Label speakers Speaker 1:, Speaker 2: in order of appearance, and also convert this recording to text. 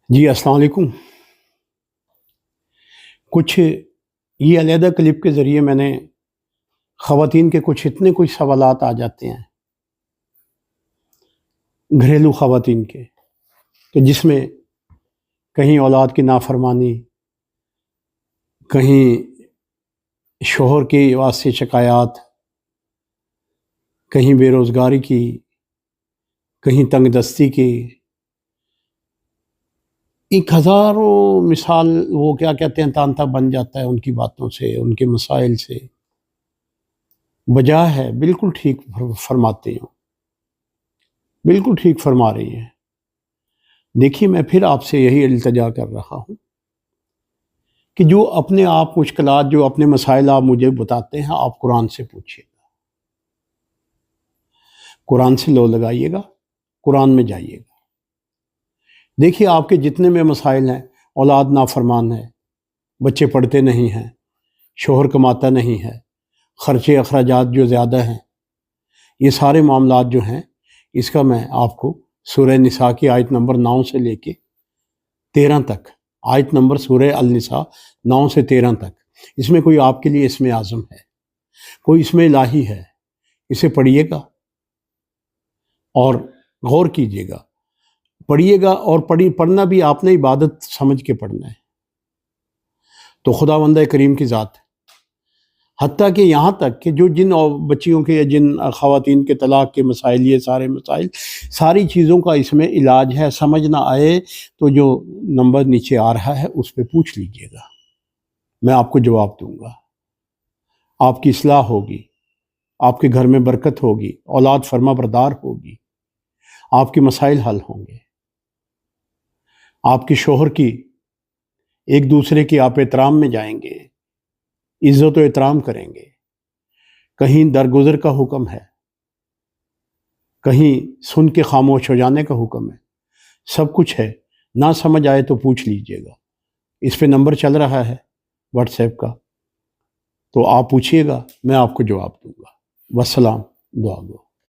Speaker 1: جی السلام علیکم۔ کچھ یہ علیحدہ کلپ کے ذریعے میں نے خواتین کے کچھ سوالات آ جاتے ہیں گھریلو خواتین کے، کہ جس میں کہیں اولاد کی نافرمانی، کہیں شوہر کی واسطے شکایات، کہیں بے روزگاری کی، کہیں تنگ دستی کی، ایک ہزاروں مثال وہ کیا کہتے ہیں تانتا بن جاتا ہے ان کی باتوں سے، ان کے مسائل سے۔ وجہ ہے بالکل ٹھیک فرماتے ہیں، بالکل ٹھیک فرما رہی ہیں۔ دیکھیے میں پھر آپ سے یہی التجا کر رہا ہوں کہ جو اپنے آپ مشکلات، جو اپنے مسائل آپ مجھے بتاتے ہیں، آپ قرآن سے پوچھیے گا، قرآن سے لو لگائیے گا، قرآن میں جائیے گا۔ دیکھیے آپ کے جتنے میں مسائل ہیں، اولاد نافرمان ہے، بچے پڑھتے نہیں ہیں، شوہر کماتا نہیں ہے، خرچے اخراجات جو زیادہ ہیں، یہ سارے معاملات جو ہیں، اس کا میں آپ کو سورہ نساء کی آیت نمبر 9 سے لے کے 13 تک، آیت نمبر سورہ النساء 9 سے 13 تک، اس میں کوئی آپ کے لیے اسم اعظم ہے، کوئی اسم الہی ہے، اسے پڑھیے گا اور غور کیجیے گا، پڑھیے گا اور پڑھنا بھی آپ نے عبادت سمجھ کے پڑھنا ہے۔ تو خداوند کریم کی ذات، حتیٰ کہ یہاں تک کہ جو جن بچیوں کے، جن خواتین کے طلاق کے مسائل، یہ سارے مسائل، ساری چیزوں کا اس میں علاج ہے۔ سمجھ نہ آئے تو جو نمبر نیچے آ رہا ہے اس پہ پوچھ لیجئے گا، میں آپ کو جواب دوں گا، آپ کی اصلاح ہوگی، آپ کے گھر میں برکت ہوگی، اولاد فرما بردار ہوگی، آپ کے مسائل حل ہوں گے، آپ کے شوہر کی ایک دوسرے کی آپ احترام میں جائیں گے، عزت و احترام کریں گے، کہیں درگزر کا حکم ہے، کہیں سن کے خاموش ہو جانے کا حکم ہے، سب کچھ ہے۔ نہ سمجھ آئے تو پوچھ لیجئے گا، اس پہ نمبر چل رہا ہے واٹس ایپ کا، تو آپ پوچھئے گا، میں آپ کو جواب دوں گا۔ والسلام، دعا گو۔